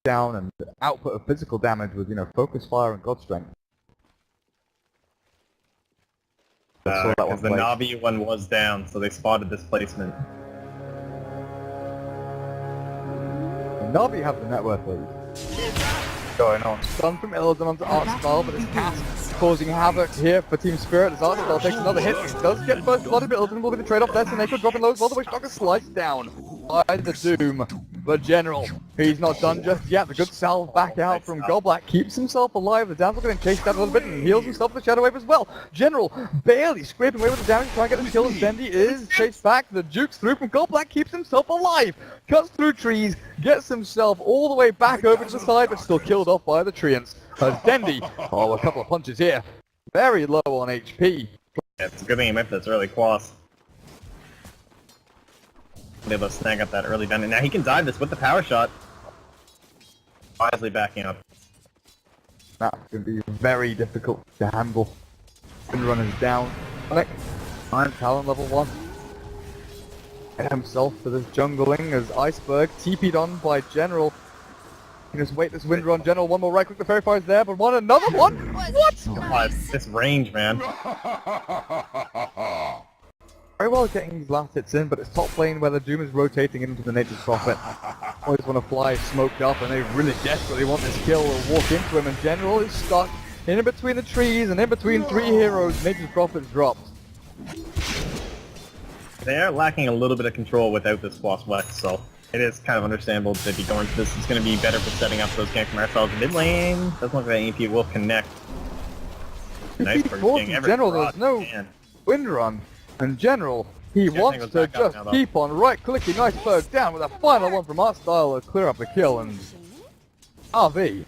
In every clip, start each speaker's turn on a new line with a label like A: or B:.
A: down and output of physical damage with, you know, focus fire and god strength.
B: Because the NaVi one was down, so they spotted this placement.
A: NaVi have the net worth lead going on. Stun from Illidan onto Artstyle, but it's cast causing havoc here for Team Spirit as Artstyle takes another hit. He does get first blood, but Illidan will be the trade-off there. Seneko dropping low as well, the Witchdocker sliced down by the Doom. The General, he's not done just yet. The good salve back out from Goblak keeps himself alive. The Damsel getting chased out a little bit and heals himself with Shadow Wave as well. General barely scraping away with the damage, trying to get the kill as Dendi is chased back. The Juke's through from Goblak, keeps himself alive. Cuts through trees, gets himself all the way back over to the side, but still killed off by the Treants. As Dendi, a couple of punches here. Very low on HP.
B: Yeah, it's a good thing he meant this early Quas. Able to snag up that early bend, and now he can dive this with the power shot. Wisely backing up.
A: That's going to be very difficult to handle. Windrun is down. Talon level 1. And himself for this jungling as Iceberg TP'd on by General. You can just wait this Windrun. General, one more right click, the Fairy Fire's there, but another one? What?
B: God, this range, man.
A: Very well getting these last hits in, but it's top lane where the Doom is rotating into the Nature's Prophet. Always want to fly smoked up, and they really desperately want this kill or walk into him, and General is stuck in between the trees and in between 3 heroes. Nature's Prophet drops.
B: They are lacking a little bit of control without this Quas Flex, so it is kind of understandable to be going to this. It's going to be better for setting up those gank from ourselves. Mid lane doesn't look like EP will connect. Nice for getting every
A: General, there's no Windrun. And General, he wants to just keep on right-clicking Iceberg down with a final one from Artstyle to clear up the kill, and RV.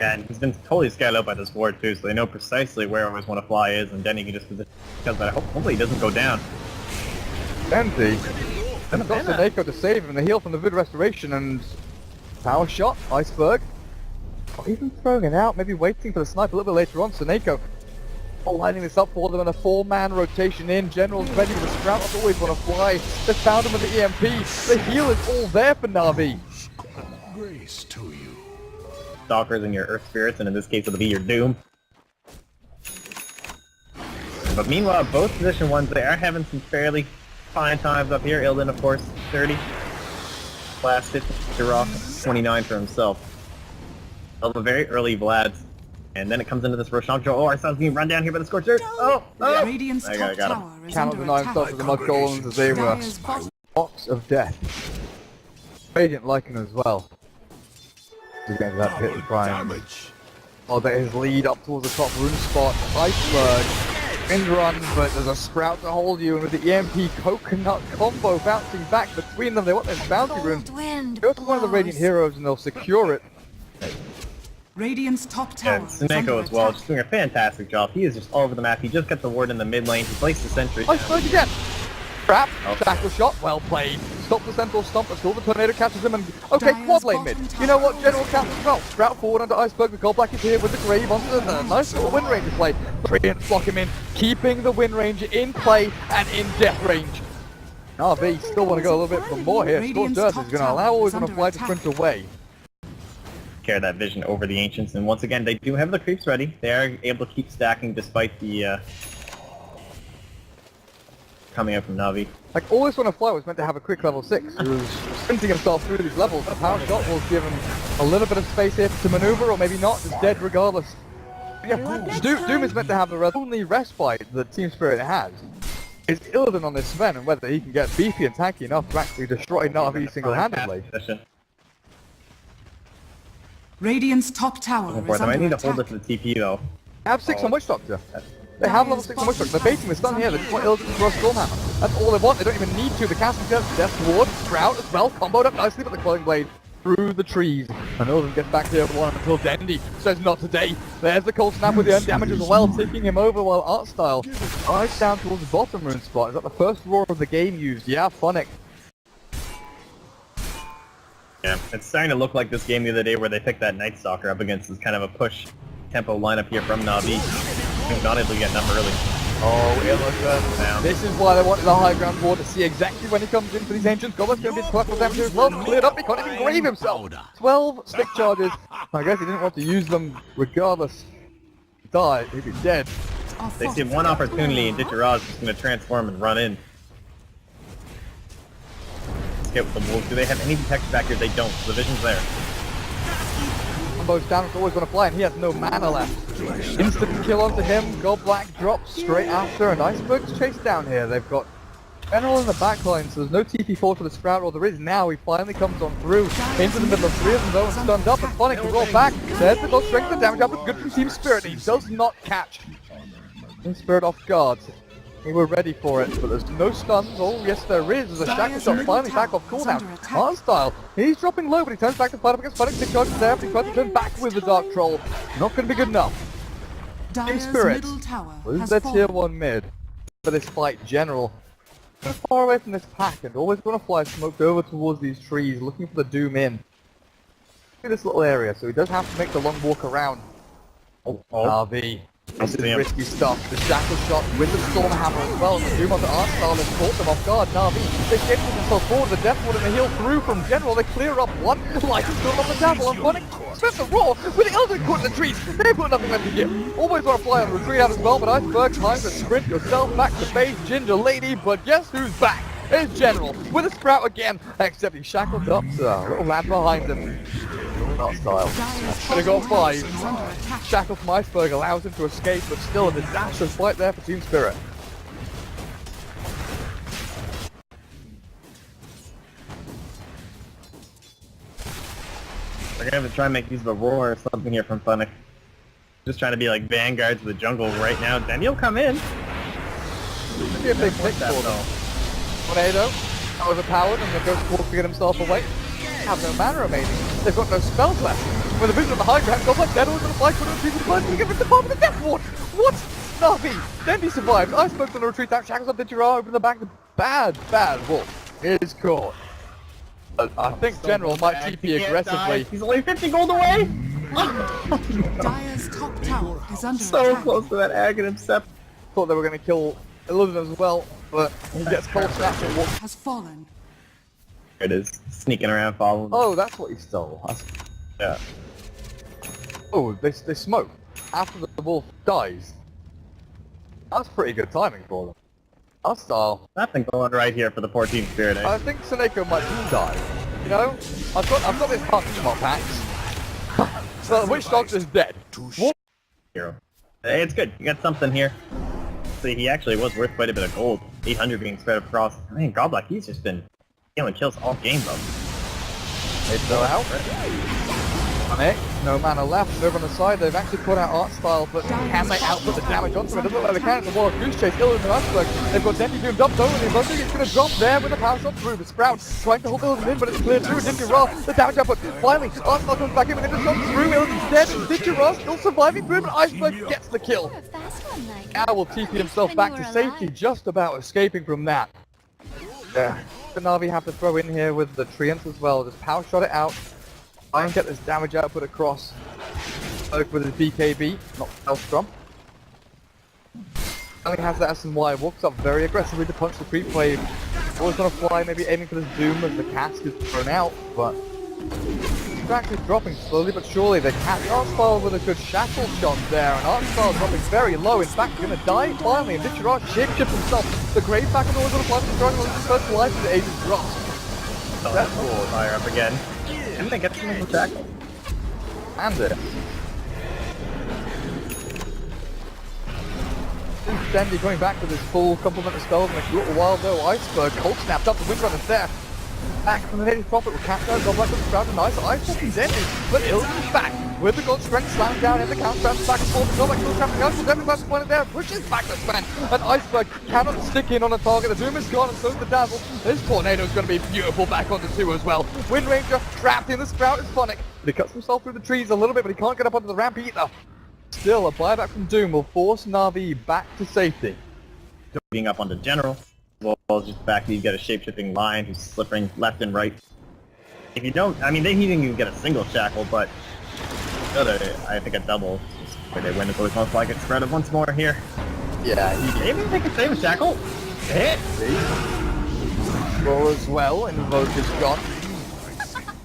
B: Yeah, and he's been totally scouted out by this ward too, so they know precisely where always want to fly is, and then he can just position because that. Hopefully he doesn't go down.
A: Dendi, and got Seneko to save him, the heal from the Vid Restoration, and power shot, Iceberg. Not even throwing it out, maybe waiting for the snipe a little bit later on. Seneko lining this up for them in a 4-man rotation in. General's ready with the Sprout, I always want to fly. They found him with the EMP. The heal is all there for NaVi.
C: Grace to you.
B: Stalkers and your Earth Spirits, and in this case it'll be your Doom. But meanwhile, both position 1s, they are having some fairly fine times up here. Illidan, of course, 30. Last 50, Jirok, 29 for himself. A very early Vlad's. And then it comes into this Roshan control. Oh, our son's being run down here by the Scorcher. Oh!
D: Radiant's top tower is
A: Cannot deny himself with the Mud Golems as they were box of death. Radiant Lycan as well. Again, that hit the prime. Oh, that is lead up towards the top rune spot. Iceberg. Windrun, but there's a Sprout to hold you, and with the EMP Coconut combo bouncing back between them, they want this bounty rune. Go to one of the Radiant heroes and they'll secure it.
D: Radiant's top tower.
B: And Seneko as well, just doing a fantastic job. He is just all over the map. He just got the ward in the mid lane. He placed the sentry.
A: Iceberg again! Trap, tackle shot, well played. Stop the central stomp, but still the Tornado catches him, and okay, quad lane mid. You know what, General counts as well. Sprout forward under Iceberg, the Goldblack is here with the Grave onto the nice little wind range play. Treants block him in, keeping the wind range in play and in death range. NaVi still want to go a little bit for more here. Scorched Earth is going to allow always on a fly to sprint away.
B: Carry that vision over the Ancients, and once again, they do have the creeps ready. They are able to keep stacking despite the coming out from NaVi.
A: Like, Always Wanna Fly was meant to have a quick level 6. He was sprinting himself through these levels. The power shot will give him a little bit of space here to maneuver, or maybe not, just dead regardless. Yeah, Doom is meant to have the only respite that Team Spirit has. Is Illidan on this Sven, and whether he can get beefy and tanky enough to actually destroy NaVi single-handedly.
D: Radiant's top tower is
B: I
D: under
B: need to
D: attack.
B: hold it to the TP though.
A: They have 6 on Witch Doctor. They have level 6 on Witch Doctor. They're baiting with stun here. They just want Illidan to throw a Stormhammer. That's all they want. They don't even need to. The casting death ward, Sprout as well, comboed up nicely with the Coiling Blade through the trees. And Illidan gets back to the other one until Dendi says not today. There's the cold snap with the earned damage as well, taking him over while Artstyle dives down towards the bottom rune spot. Is that the first roar of the game used? Yeah, Phonic.
B: Yeah, it's starting to look like this game the other day where they picked that Night Stalker up against is kind of a push tempo lineup here from NaVi. Not able to get enough early.
A: Oh, Illigan. This is why they wanted the high ground ward, to see exactly when he comes in for these ancients. Goblin's going to be collectible damage here as well. Cleared up, he can't even grave himself. 12 stick charges. I guess he didn't want to use them regardless. Die, he'd be dead.
B: They see one opportunity and Ditcheraz is just going to transform and run in. Let's get with the wolves. Do they have any protection back here? They don't. So the vision's there.
A: Combo's down, it's always going to fly, and he has no mana left. Instant kill onto him, Goblak drops straight after, and Iceberg's chased down here. They've got General in the backline, so there's no TP forward for the Sprout, or there is now. He finally comes on through into the middle of three of them though, and stunned up, and Phonic can roll back. There's the dog strength and damage up, it's good from Team Spirit. He does not catch Team Spirit off guard. We were ready for it, but there's no stuns. Oh, yes, there is. There's a shackle shot finally back off cooldown. Hardstyle. He's dropping low, but he turns back to fight up against Phonic. 6 charges there, but he tries to turn back with the Dark Troll. Not going to be good enough. Team Spirit lose their tier 1 mid for this fight. General far away from this pack and always going to fly smoked over towards these trees, looking for the Doom in this little area, so he does have to make the long walk around. NaVi. This is risky stuff. The shackle shot with the storm hammer as well. The Doom onto Artstyle has caught them off guard. NaVi, they get themselves forward. The Death Ward and the heal through from General. They clear up one. Light is still on the Devil. And Phonic spends the roar with the Elder caught in the trees. They've got nothing left to give. Always want to fly on the retreat out as well, but Iceberg time to sprint yourself back to base, Ginger Lady. But guess who's back? It's General with a Sprout again, except he's shackled up. So a little lad behind him. Artstyle. Gonna go 5. Shackle from Iceberg allows him to escape, but still a disastrous fight there for Team Spirit.
B: We're gonna have to try and make use of a roar or something here from Phonic. Just trying to be like vanguards of the jungle right now. Then he'll come in.
A: Should be a big pick for them. Tornado, overpowered, and the Ghost Wolf to get himself away. Have no mana remaining. They've got no spells left. With the vision of the high ground, Goblak dead, always gonna fly, put on people to find to get rid of the bomb of the Death Ward. What? NaVi! Then he survives. Iceberg's gonna retreat out, shackles up Ditcheraz, open the back. The bad wolf is caught. I think General might TP aggressively.
B: He's only 50 gold away!
D: Dire's top tower is under
B: So
D: attack.
B: close to that Aghanim Scepter.
A: Thought they were gonna kill Illusion as well, but he gets cold snapped and walks.
D: Has fallen.
B: There it is. Sneaking around following.
A: Oh, that's what he stole.
B: Yeah.
A: Oh, they smoke after the wolf dies. That's pretty good timing for them. Hostile.
B: Nothing going right here for the 14 Spirit, eh?
A: I think Seneko might die. You know, I've got this punch in my packs. So the Witch Doctor is dead. What?
B: Hero. Hey, it's good. You got something here. See, he actually was worth quite a bit of gold. 800 being spread across. I mean, Goblak, he's just been killing kills all game though.
A: They throw out. Phonic, no mana left. Over on the side, they've actually put out Artstyle, but can they output the damage onto it? Doesn't look like they can. It's a Wild Goose Chase. Illusion and Iceberg. They've got Denti doomed up though, and the Illusion is going to drop there with a power shot through. The Sprout trying to hold Illusion in, but it's cleared through. Ditcheraz, the damage output. Finally, Artstyle comes back in with a shot through. Illusion's dead, and Ditcheraz still surviving through, but Iceberg gets the kill. Now will TP himself back to safety, just about escaping from that. Yeah. NaVi have to throw in here with the Treants as well. Just power shot it out. Try and get this damage output across. Both with his BKB, not Maelstrom. Only has that S&Y, walks up very aggressively to punch the creep wave. Always gonna fly, maybe aiming for this Doom as the cask is thrown out, but he's actually dropping slowly but surely. They catch Artstyle with a good shackle shot there, and Artstyle dropping very low. In fact, he's gonna die finally, and Ditcheraz shapeshifts himself. The Grave back and always gonna fly to the strong his first life as the Agent drops.
B: That's cool. Fire up again. And they get the single shackle.
A: And it. Dendi going back with his full complement of spells in a little while though. Iceberg cold snapped up, the Windrunner's there. Back from the native prophet will catch down Goblak with the Sprout and nice Iceberg and Dendi. But Illusion's back with the God Strength slam down in the count bounce back and forth. Goblak still trapping out, so Dendi grabs the point there, pushes back the span. And Iceberg cannot stick in on a target. The Doom is gone and so is the Dazzle. This Tornado's going to be beautiful back onto 2 as well. Wind Ranger trapped in the Sprout is Phonic. But he cuts himself through the trees a little bit, but he can't get up onto the ramp either. Still, a buyback from Doom will force NaVi back to safety.
B: Being up onto General, as well as just the fact that you've got a shape-shifting Lion who's slipping left and right. If you don't, I mean, he didn't even get a single shackle, but I think a double where they win is always most like it. Spread it once more here.
A: Yeah, he
B: Maybe they can save a Shackle. Hit.
A: roll as well, Invoke is gone.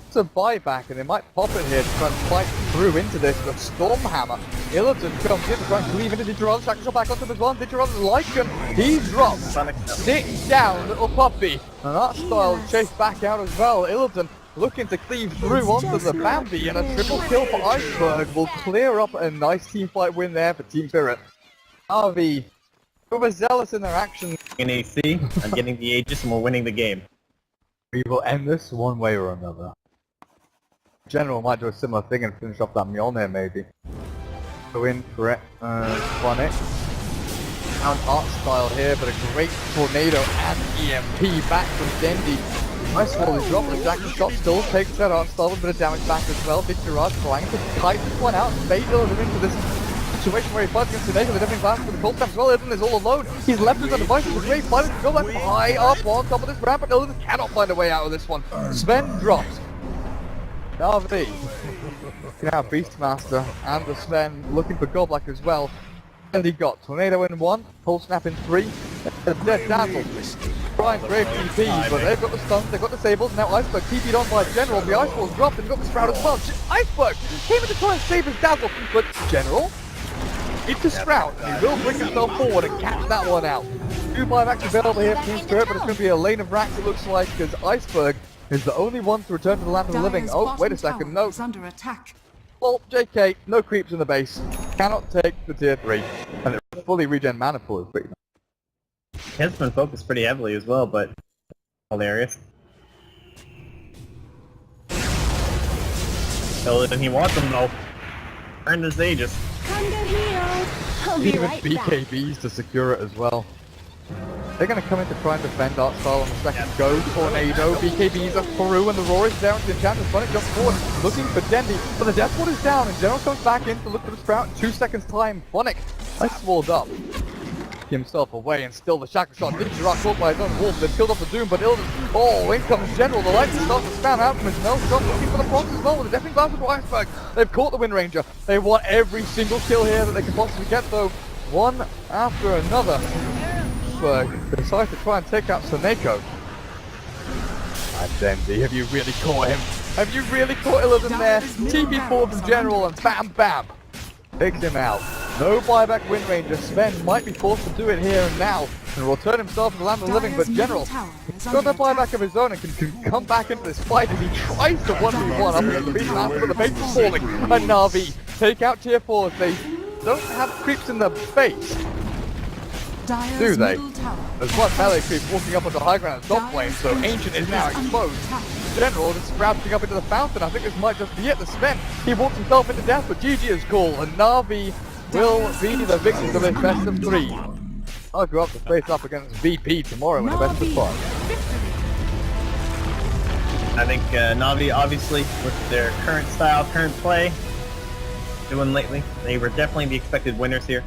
A: It's a buyback, and they might pop it here to try and fight through into this. The Stormhammer. Illiton comes in to try and cleave into Digirado. Shackle shot back onto him as well. Digirado's like him. He drops. Sit down, little puppy. And that style chased back out as well. Illiton looking to cleave through onto the Bambi, and a triple kill for Iceberg will clear up a nice team fight win there for Team Spirit. NaVi, overzealous in their action.
B: In AC, I'm getting the Aegis and we're winning the game.
A: We will end this one way or another. General might do a similar thing and finish off that Mjolnir maybe. Go in for it, Phonic. Found art style here, but a great tornado and EMP back from Dendi. Nice volley drop, but Jack shot still takes that art style with a bit of damage back as well. Victoraj trying to kite this one out, bait Illidan into this situation where he fights against Tornado, the different class with the cold snap as well. Illidan is all alone. He's left with the device, it's a great fight to go back high up on top of this ramp, but Illidan cannot find a way out of this one. Sven drops. NaVi, now Beastmaster and the Sven looking for Godlike as well. And he got Tornado in 1, Pulse Snap in 3, Dead Dazzle. Trying brave TP, but they've got the stuns, they've got the sables, now Iceberg TP'd on by General, the Ice Ball's dropped and got the Sprout as well. Iceberg came in to try and save his Dazzle, but General, it's a Sprout, and he will bring himself forward and catch that one out. 2 buybacks available here for Team Spirit, but it's going to be a lane of racks it looks like, because Iceberg is the only one to return to the land of the living. Oh, wait a second, no.
D: Under attack.
A: Well, JK, no creeps in the base. Cannot take the tier 3. And it's fully regen mana pool is pretty nice.
B: Has been focused pretty heavily as well, but hilarious. Illidan, he wants him though. Earn this Aegis.
E: Thunder healed. I'll be
A: Even
E: right back.
A: BKBs to secure it as well. They're going to come in to try and defend art style on the second go. Tornado, BKBs are through, and the Roar is down to the Enchantress. Phonic jumps forward, looking for Dendi, but the Death Ward is down, and General comes back in to look for the Sprout in 2 seconds time. Phonic, nice walled up. Himself away, and still the Shackle shot. Digirado caught by his own wolf, they've killed off the Doom, but Illidan, oh, in comes General. The lights start to spam out from his Mel shot, looking for the Prox as well, with the Deafening Blast with Iceberg. They've caught the Wind Ranger. They want every single kill here that they can possibly get, though. One after another. Decides to try and take out Soneko. And Dendi, have you really caught him? Have you really caught Illidan there? TP forward from General and bam bam! Takes him out. No buyback Wind Ranger. Sven might be forced to do it here and now and will turn himself to the land of the living, but General got a buyback of his own and can come back into this fight as he tries to 1v1 up against the Beastmaster, but the base is falling. And NaVi take out tier 4s. They don't have creeps in the base. Do they? There's one melee creep walking up onto high ground at top lane, so Ancient is now exposed. General is sprouting up into the fountain. I think this might just be it. The Sven, he walks himself into death, but GG is cool, and NaVi will be the victors of this best of 3. I'll go up to face up against VP tomorrow in a best of 5.
B: I think NaVi, obviously, with their current style, current play, doing lately, they were definitely the expected winners here.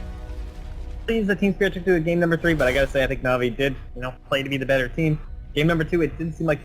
B: Pleased that Team Spirit took to game number 3, but I gotta say I think NaVi did, play to be the better team. Game number 2, it didn't seem like